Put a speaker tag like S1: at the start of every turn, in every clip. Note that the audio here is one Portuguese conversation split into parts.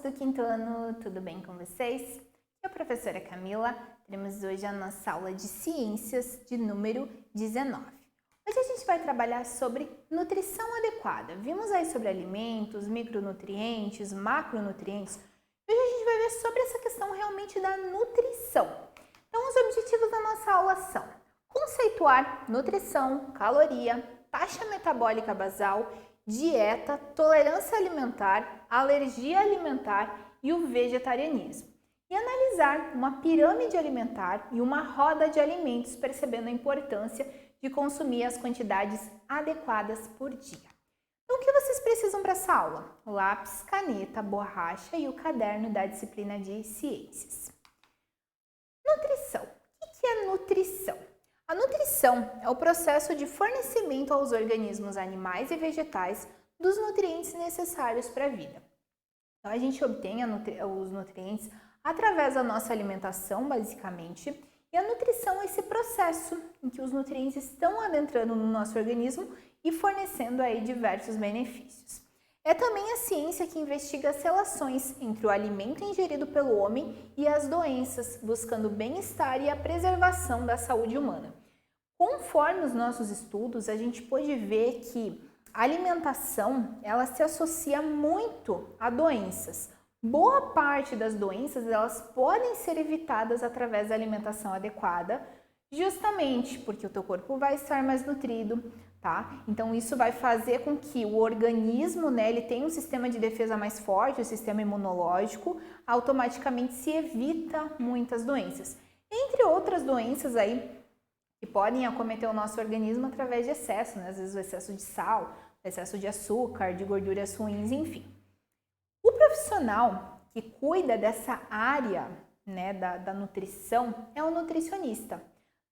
S1: do quinto ano, tudo bem com vocês? Aqui é a professora Camila. Teremos hoje a nossa aula de ciências de número 19. Hoje a gente vai trabalhar sobre nutrição adequada. Vimos aí sobre alimentos, micronutrientes, macronutrientes. E hoje a gente vai ver sobre essa questão realmente da nutrição. Então, os objetivos da nossa aula são conceituar nutrição, caloria, taxa metabólica basal, dieta, tolerância alimentar, alergia alimentar e o vegetarianismo. E analisar uma pirâmide alimentar e uma roda de alimentos, percebendo a importância de consumir as quantidades adequadas por dia. Então, o que vocês precisam para essa aula? Lápis, caneta, borracha e o caderno da disciplina de ciências. Nutrição. O que é nutrição? A nutrição é o processo de fornecimento aos organismos animais e vegetais dos nutrientes necessários para a vida. Então, a gente obtém os nutrientes através da nossa alimentação, basicamente, e a nutrição é esse processo em que os nutrientes estão adentrando no nosso organismo e fornecendo aí diversos benefícios. É também a ciência que investiga as relações entre o alimento ingerido pelo homem e as doenças, buscando o bem-estar e a preservação da saúde humana. Conforme os nossos estudos, a gente pode ver que a alimentação, ela se associa muito a doenças. Boa parte das doenças, elas podem ser evitadas através da alimentação adequada, justamente porque o teu corpo vai estar mais nutrido, tá? Então, isso vai fazer com que o organismo, ele tenha um sistema de defesa mais forte, o sistema imunológico, automaticamente se evita muitas doenças. Entre outras doenças aí, que podem acometer o nosso organismo através de excesso, né? Às vezes o excesso de sal, o excesso de açúcar, de gorduras ruins, enfim. O profissional que cuida dessa área, né, da nutrição é o nutricionista,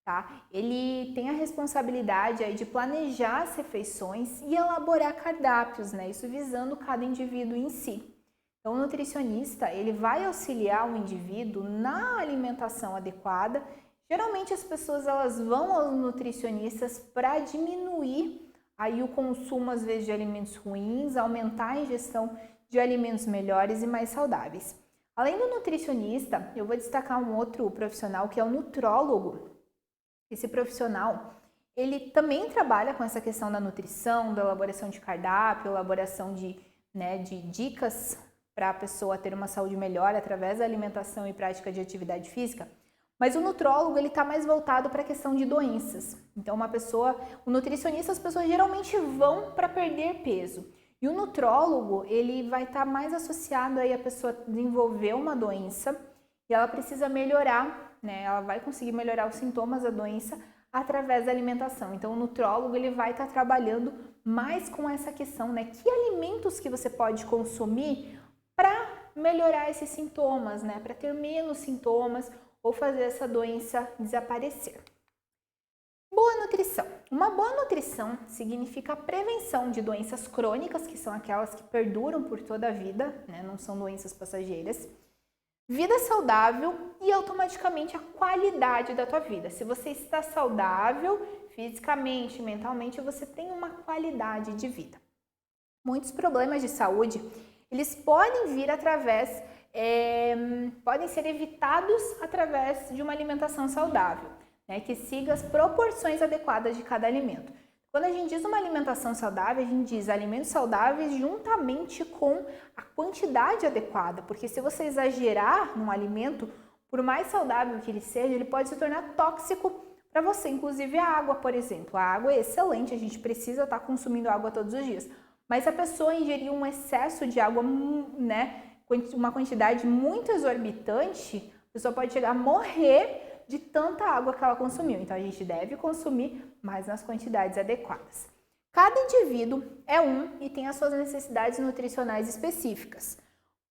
S1: tá? Ele tem a responsabilidade aí de planejar as refeições e elaborar cardápios, né? Isso visando cada indivíduo em si. Então, o nutricionista, ele vai auxiliar o indivíduo na alimentação adequada. Geralmente as pessoas elas vão aos nutricionistas para diminuir aí o consumo às vezes de alimentos ruins, aumentar a ingestão de alimentos melhores e mais saudáveis. Além do nutricionista, eu vou destacar um outro profissional que é o nutrólogo. Esse profissional, ele também trabalha com essa questão da nutrição, da elaboração de cardápio, elaboração de dicas para a pessoa ter uma saúde melhor através da alimentação e prática de atividade física. Mas o nutrólogo, ele está mais voltado para a questão de doenças. Então, o nutricionista, as pessoas geralmente vão para perder peso. E o nutrólogo, ele vai estar mais associado aí a pessoa desenvolver uma doença e ela precisa melhorar, né? Ela vai conseguir melhorar os sintomas da doença através da alimentação. Então, o nutrólogo, ele vai estar trabalhando mais com essa questão, né? Que alimentos que você pode consumir para melhorar esses sintomas, né? Para ter menos sintomas ou fazer essa doença desaparecer. Boa nutrição. Uma boa nutrição significa a prevenção de doenças crônicas, que são aquelas que perduram por toda a vida, né? Não são doenças passageiras. Vida saudável e automaticamente a qualidade da tua vida. Se você está saudável fisicamente, mentalmente, você tem uma qualidade de vida. Muitos problemas de saúde, eles podem vir podem ser evitados através de uma alimentação saudável, né, que siga as proporções adequadas de cada alimento. Quando a gente diz uma alimentação saudável, a gente diz alimentos saudáveis juntamente com a quantidade adequada, porque se você exagerar num alimento, por mais saudável que ele seja, ele pode se tornar tóxico para você, inclusive a água, por exemplo. A água é excelente, a gente precisa estar consumindo água todos os dias, mas se a pessoa ingerir um excesso de água, né, uma quantidade muito exorbitante, a pessoa pode chegar a morrer de tanta água que ela consumiu. Então, a gente deve consumir mais nas quantidades adequadas. Cada indivíduo é e tem as suas necessidades nutricionais específicas.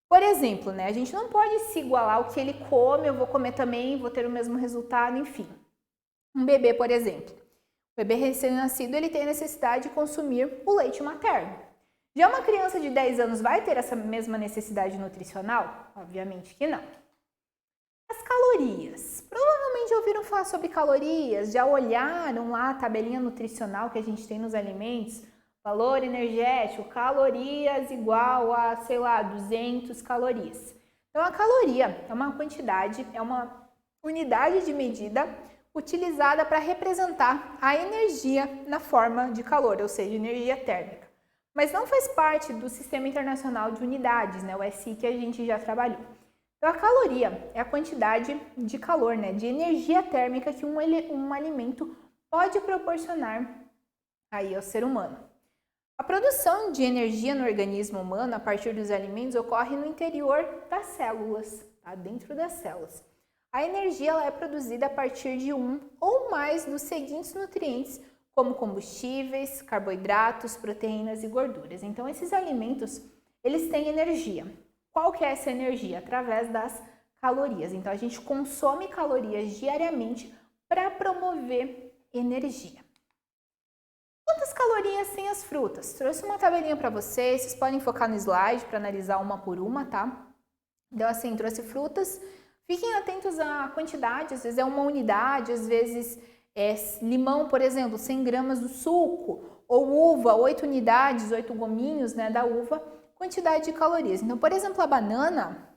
S1: Por exemplo, né, a gente não pode se igualar ao que ele come, eu vou comer também, vou ter o mesmo resultado, enfim. Um bebê, por exemplo. O bebê recém-nascido, ele tem a necessidade de consumir o leite materno. Já uma criança de 10 anos vai ter essa mesma necessidade nutricional? Obviamente que não. As calorias. Provavelmente já ouviram falar sobre calorias, já olharam lá a tabelinha nutricional que a gente tem nos alimentos Valor energético, calorias igual a, sei lá, 200 calorias. Então, a caloria é uma quantidade, é uma unidade de medida utilizada para representar a energia na forma de calor, ou seja, energia térmica. Mas não faz parte do Sistema Internacional de Unidades, né, o SI, que a gente já trabalhou. Então, a caloria é a quantidade de calor, né, de energia térmica que um alimento pode proporcionar aí ao ser humano. A produção de energia no organismo humano a partir dos alimentos ocorre no interior das células, tá? Dentro das células. A energia ela é produzida a partir de um ou mais dos seguintes nutrientes, como combustíveis, carboidratos, proteínas e gorduras. Então, esses alimentos, eles têm energia. Qual que é essa energia? Através das calorias. Então, a gente consome calorias diariamente para promover energia. Quantas calorias têm as frutas? Trouxe uma tabelinha para vocês podem focar no slide para analisar uma por uma, tá? Então, assim, trouxe frutas. Fiquem atentos à quantidade, às vezes é uma unidade, às vezes é limão, por exemplo, 100 gramas do suco, ou uva, 8 unidades, 8 gominhos, né, da uva, quantidade de calorias. Então, por exemplo, a banana,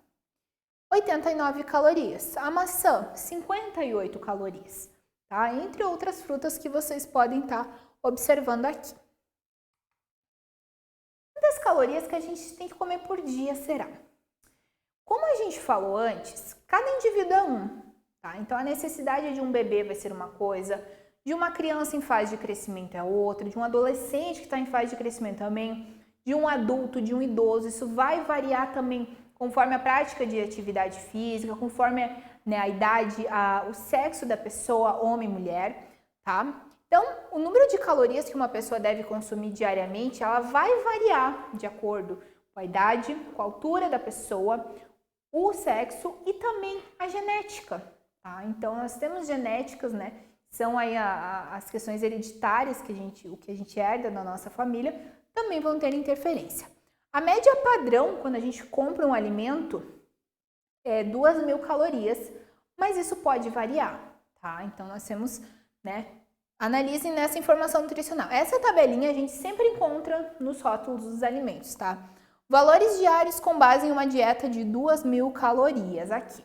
S1: 89 calorias. A maçã, 58 calorias, tá? Entre outras frutas que vocês podem estar observando aqui. Quantas calorias que a gente tem que comer por dia será? Como a gente falou antes, cada indivíduo é um, tá? Então, a necessidade de um bebê vai ser uma coisa, de uma criança em fase de crescimento é outra, de um adolescente que está em fase de crescimento também, de um adulto, de um idoso, isso vai variar também conforme a prática de atividade física, conforme, né, a idade, o sexo da pessoa, homem e mulher, tá? Então, o número de calorias que uma pessoa deve consumir diariamente, ela vai variar de acordo com a idade, com a altura da pessoa, o sexo e também a genética, tá? Então, nós temos genéticas, né? São aí as questões hereditárias o que a gente herda da nossa família, também vão ter interferência. A média padrão, quando a gente compra um alimento, é 2.000 calorias, mas isso pode variar, tá? Então, nós temos, né? Analisem nessa informação nutricional. Essa tabelinha a gente sempre encontra nos rótulos dos alimentos, tá? Valores diários com base em uma dieta de 2.000 calorias aqui.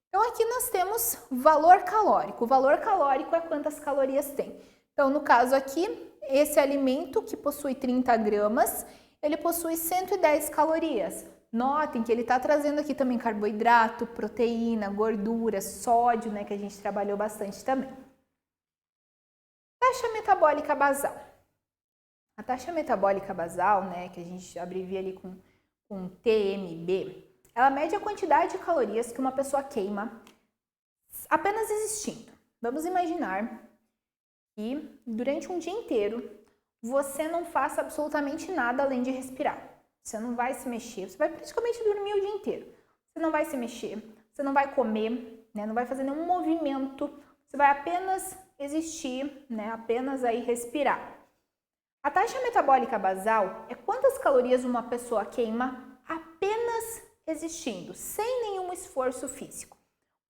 S1: Então, aqui nós temos valor calórico. O valor calórico é quantas calorias tem. Então, no caso aqui, esse alimento que possui 30 gramas, ele possui 110 calorias. Notem que ele está trazendo aqui também carboidrato, proteína, gordura, sódio, né, que a gente trabalhou bastante também. Taxa metabólica basal. A taxa metabólica basal, né, que a gente abrevia ali com TMB, ela mede a quantidade de calorias que uma pessoa queima apenas existindo. Vamos imaginar que durante um dia inteiro você não faça absolutamente nada além de respirar. Você não vai se mexer, você vai praticamente dormir o dia inteiro. Você não vai se mexer, você não vai comer, né, não vai fazer nenhum movimento, você vai apenas existir, né, apenas aí respirar. A taxa metabólica basal é quantas calorias uma pessoa queima apenas existindo, sem nenhum esforço físico.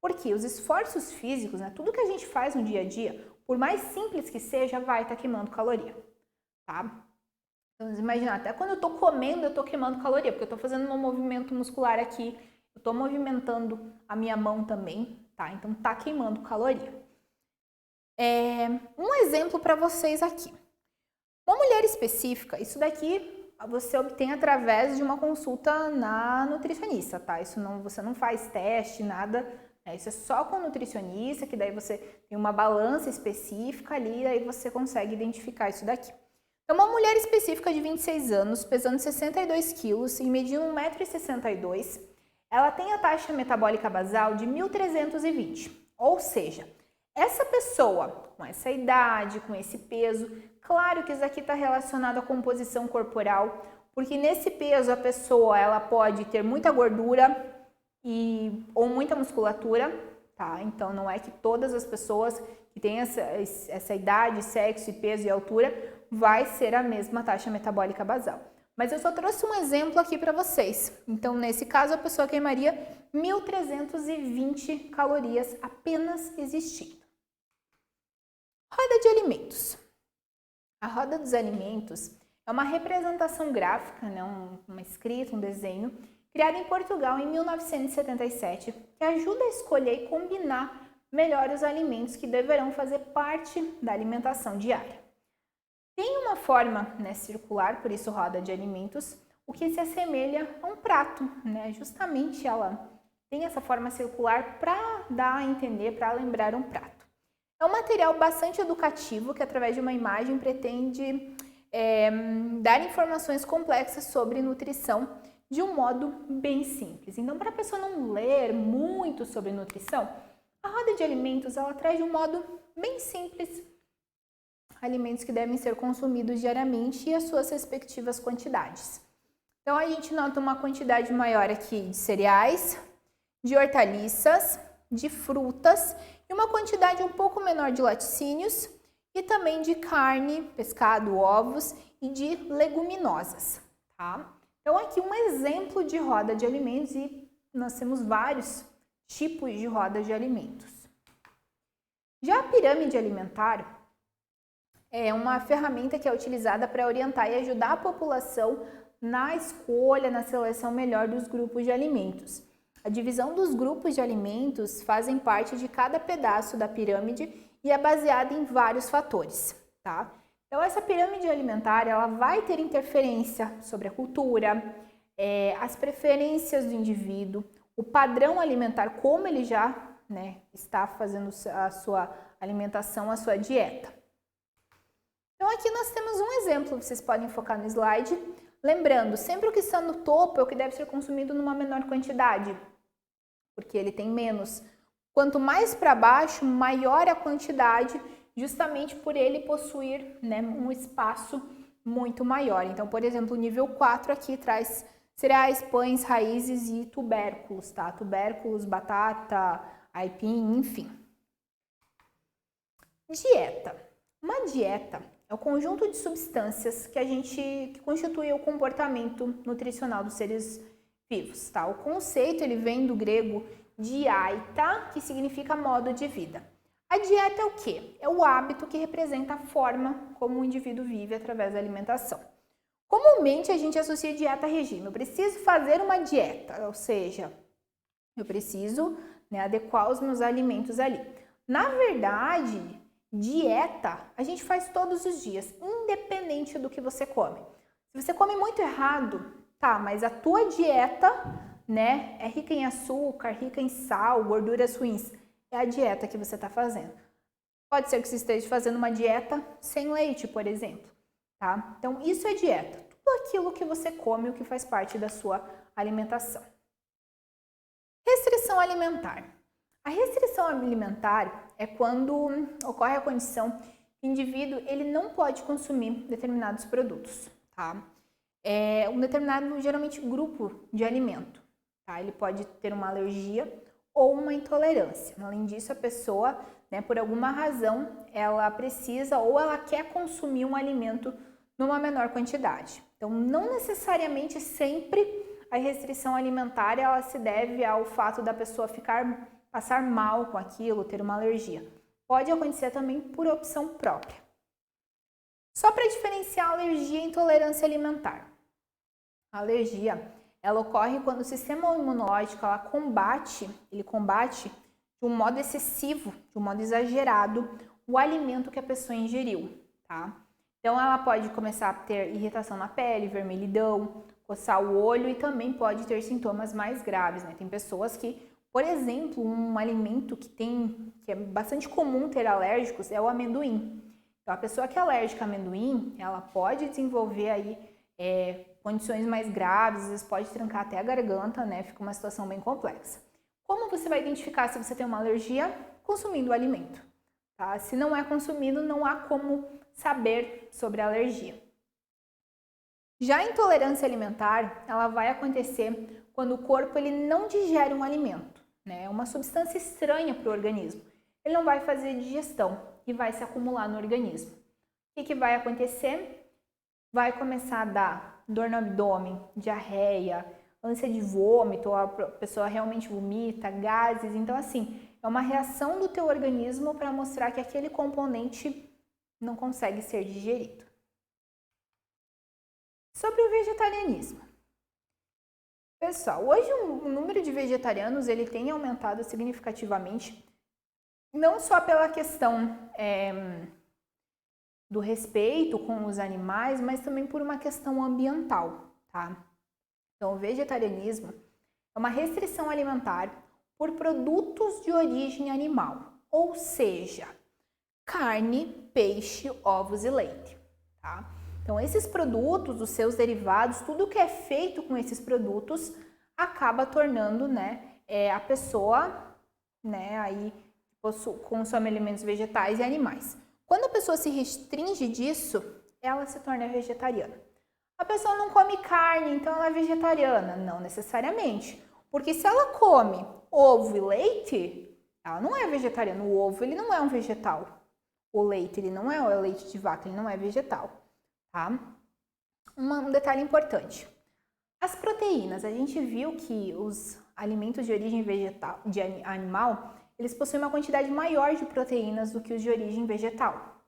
S1: Porque os esforços físicos, né, tudo que a gente faz no dia a dia, por mais simples que seja, vai estar queimando caloria, tá? Então, imagina, até quando eu estou comendo, eu estou queimando caloria, porque eu estou fazendo um movimento muscular aqui, eu estou movimentando a minha mão também, tá? Então, tá queimando caloria. Um exemplo para vocês aqui. Uma mulher específica, isso daqui você obtém através de uma consulta na nutricionista, tá? Isso não, você não faz teste, nada, né? Isso é só com o nutricionista, que daí você tem uma balança específica ali, aí você consegue identificar isso daqui. Então, uma mulher específica de 26 anos, pesando 62 quilos e medindo 1,62 m, ela tem a taxa metabólica basal de 1.320, ou seja, essa pessoa, com essa idade, com esse peso, claro que isso aqui está relacionado à composição corporal, porque nesse peso a pessoa ela pode ter muita gordura ou muita musculatura, tá? Então não é que todas as pessoas que têm essa idade, sexo, peso e altura vai ser a mesma taxa metabólica basal. Mas eu só trouxe um exemplo aqui para vocês. Então, nesse caso, a pessoa queimaria 1.320 calorias apenas existindo. Roda de alimentos. A roda dos alimentos é uma representação gráfica, né, uma escrita, um desenho, criado em Portugal em 1977, que ajuda a escolher e combinar melhor os alimentos que deverão fazer parte da alimentação diária. Tem uma forma, né, circular, por isso roda de alimentos, o que se assemelha a um prato, né? Justamente ela tem essa forma circular para dar a entender, para lembrar um prato. É um material bastante educativo que, através de uma imagem, pretende dar informações complexas sobre nutrição de um modo bem simples. Então, para a pessoa não ler muito sobre nutrição, a roda de alimentos ela traz de um modo bem simples alimentos que devem ser consumidos diariamente e as suas respectivas quantidades. Então, a gente nota uma quantidade maior aqui de cereais, de hortaliças, de frutas e uma quantidade um pouco menor de laticínios e também de carne, pescado, ovos e de leguminosas, tá? Então, aqui um exemplo de roda de alimentos e nós temos vários tipos de rodas de alimentos. Já a pirâmide alimentar é uma ferramenta que é utilizada para orientar e ajudar a população na escolha, na seleção melhor dos grupos de alimentos. A divisão dos grupos de alimentos fazem parte de cada pedaço da pirâmide e é baseada em vários fatores, tá? Então, essa pirâmide alimentar, ela vai ter interferência sobre a cultura, as preferências do indivíduo, o padrão alimentar, como ele já, né, está fazendo a sua alimentação, a sua dieta. Então, aqui nós temos um exemplo, vocês podem focar no slide. Lembrando, sempre o que está no topo é o que deve ser consumido numa menor quantidade, porque ele tem menos. Quanto mais para baixo, maior a quantidade, justamente por ele possuir, né, um espaço muito maior. Então, por exemplo, o nível 4 aqui traz cereais, pães, raízes e tubérculos, tá? Tubérculos, batata, aipim, enfim. Dieta. Uma dieta é o conjunto de substâncias que constitui o comportamento nutricional dos seres vivos, tá? O conceito ele vem do grego diaita, que significa modo de vida. A dieta é o quê? É o hábito que representa a forma como o indivíduo vive através da alimentação. Comumente a gente associa dieta a regime. Eu preciso fazer uma dieta, ou seja, eu preciso, né, adequar os meus alimentos ali. Na verdade, dieta a gente faz todos os dias, independente do que você come. Se você come muito errado, tá, mas a tua dieta, né, é rica em açúcar, rica em sal, gorduras ruins, é a dieta que você está fazendo. Pode ser que você esteja fazendo uma dieta sem leite, por exemplo, tá? Então, isso é dieta. Tudo aquilo que você come, o que faz parte da sua alimentação. Restrição alimentar. A restrição alimentar é quando ocorre a condição que o indivíduo ele não pode consumir determinados produtos, tá? É um determinado, geralmente, grupo de alimento, tá? Ele pode ter uma alergia ou uma intolerância. Além disso, a pessoa, né, por alguma razão, ela precisa ou ela quer consumir um alimento numa menor quantidade. Então, não necessariamente sempre a restrição alimentar ela se deve ao fato da pessoa passar mal com aquilo, ter uma alergia. Pode acontecer também por opção própria. Só para diferenciar alergia e intolerância alimentar. A alergia, ela ocorre quando o sistema imunológico ele combate de um modo excessivo, de um modo exagerado, o alimento que a pessoa ingeriu, tá? Então, ela pode começar a ter irritação na pele, vermelhidão, coçar o olho e também pode ter sintomas mais graves, né? Tem pessoas que, por exemplo, um alimento que é bastante comum ter alérgicos é o amendoim. Então, a pessoa que é alérgica a amendoim, ela pode desenvolver aí condições mais graves, às vezes pode trancar até a garganta, né? Fica uma situação bem complexa. Como você vai identificar se você tem uma alergia? Consumindo o alimento, tá? Se não é consumido, não há como saber sobre a alergia. Já a intolerância alimentar, ela vai acontecer quando o corpo ele não digere um alimento, né? É uma substância estranha para o organismo. Ele não vai fazer digestão e vai se acumular no organismo. O que vai acontecer? Vai começar a dar dor no abdômen, diarreia, ânsia de vômito, a pessoa realmente vomita, gases. Então, assim, é uma reação do teu organismo para mostrar que aquele componente não consegue ser digerido. Sobre o vegetarianismo. Pessoal, hoje o número de vegetarianos ele tem aumentado significativamente, não só pela questão do respeito com os animais, mas também por uma questão ambiental, tá? Então, o vegetarianismo é uma restrição alimentar por produtos de origem animal, ou seja, carne, peixe, ovos e leite, tá? Então, esses produtos, os seus derivados, tudo que é feito com esses produtos acaba tornando, a pessoa, aí consome alimentos vegetais e animais. Quando a pessoa se restringe disso, ela se torna vegetariana. A pessoa não come carne, então ela é vegetariana? Não necessariamente, porque se ela come ovo e leite, ela não é vegetariana. O ovo, ele não é um vegetal. O leite, ele não é o leite de vaca, ele não é vegetal. Tá? Um detalhe importante. As proteínas, a gente viu que os alimentos de origem vegetal, de animal, eles possuem uma quantidade maior de proteínas do que os de origem vegetal.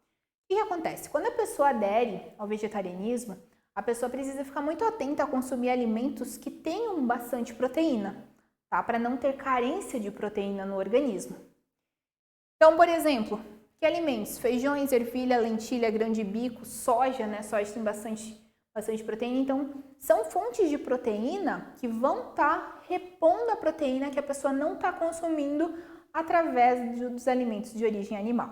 S1: O que acontece? Quando a pessoa adere ao vegetarianismo, a pessoa precisa ficar muito atenta a consumir alimentos que tenham bastante proteína, tá? Para não ter carência de proteína no organismo. Então, por exemplo, que alimentos? Feijões, ervilha, lentilha, grão de bico, soja, Soja tem bastante proteína. Então, são fontes de proteína que vão estar repondo a proteína que a pessoa não está consumindo através dos alimentos de origem animal.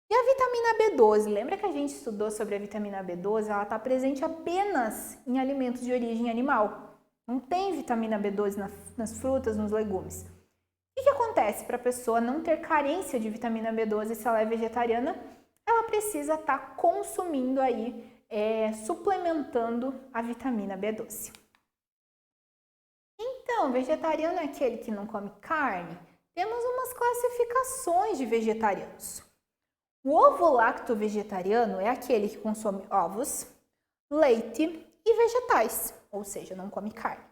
S1: E a vitamina B12? Lembra que a gente estudou sobre a vitamina B12? Ela está presente apenas em alimentos de origem animal. Não tem vitamina B12 nas frutas, nos legumes. O que acontece para a pessoa não ter carência de vitamina B12 se ela é vegetariana? Ela precisa estar consumindo suplementando a vitamina B12. Então, vegetariano é aquele que não come carne? Temos umas classificações de vegetarianos. O ovo-lacto vegetariano é aquele que consome ovos, leite e vegetais, ou seja, não come carne.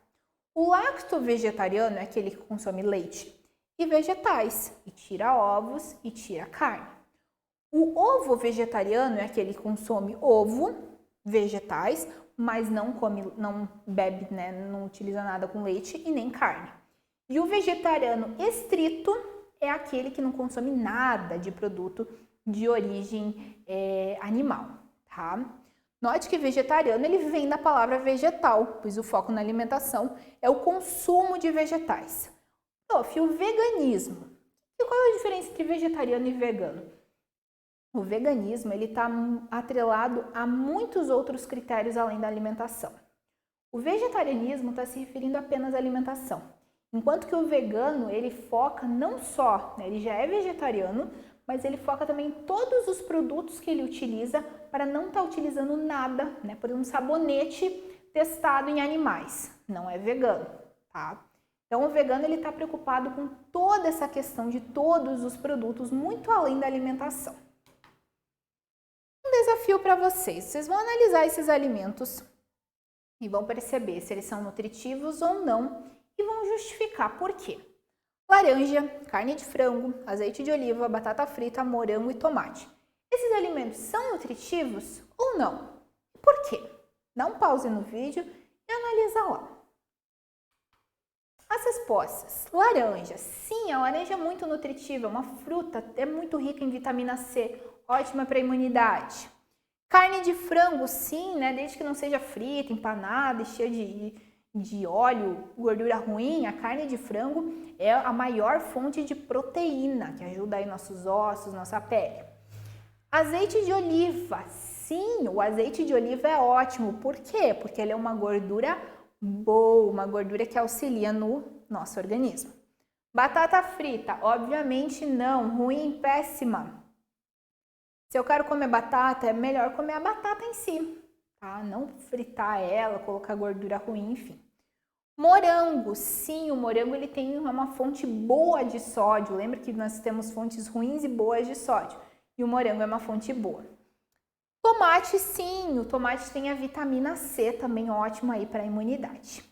S1: O lacto vegetariano é aquele que consome leite e vegetais, e tira ovos e tira carne. O ovo vegetariano é aquele que consome ovo, vegetais, mas não bebe, não utiliza nada com leite e nem carne. E o vegetariano estrito é aquele que não consome nada de produto de origem animal, tá? Note que vegetariano ele vem da palavra vegetal, pois o foco na alimentação é o consumo de vegetais. Prof, o veganismo. E qual é a diferença entre vegetariano e vegano? O veganismo ele está atrelado a muitos outros critérios além da alimentação. O vegetarianismo está se referindo apenas à alimentação, enquanto que o vegano ele foca não só, ele já é vegetariano, mas ele foca também em todos os produtos que ele utiliza para não estar utilizando nada, por exemplo, um sabonete testado em animais. Não é vegano, tá? Então, o vegano ele está preocupado com toda essa questão de todos os produtos, muito além da alimentação. Um desafio para vocês. Vocês vão analisar esses alimentos e vão perceber se eles são nutritivos ou não e vão justificar por quê. Laranja, carne de frango, azeite de oliva, batata frita, morango e tomate. Esses alimentos são nutritivos ou não? Por quê? Dá um pause no vídeo e analisa lá. As respostas. Laranja. Sim, a laranja é muito nutritiva, é uma fruta, é muito rica em vitamina C, ótima para a imunidade. Carne de frango, sim, desde que não seja frita, empanada e cheia de óleo, gordura ruim, a carne de frango é a maior fonte de proteína, que ajuda aí nossos ossos, nossa pele. Azeite de oliva, sim, o azeite de oliva é ótimo. Por quê? Porque ele é uma gordura boa, uma gordura que auxilia no nosso organismo. Batata frita, obviamente não, ruim, péssima. Se eu quero comer batata, é melhor comer a batata em si, tá? Não fritar ela, colocar gordura ruim, enfim. Morango, sim, o morango ele tem uma fonte boa de sódio. Lembra que nós temos fontes ruins e boas de sódio. E o morango é uma fonte boa. Tomate, sim, o tomate tem a vitamina C, também ótimo aí para a imunidade.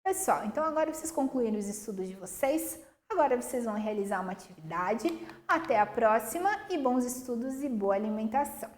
S1: Pessoal, então agora vocês concluíram os estudos de vocês. Agora vocês vão realizar uma atividade. Até a próxima e bons estudos e boa alimentação.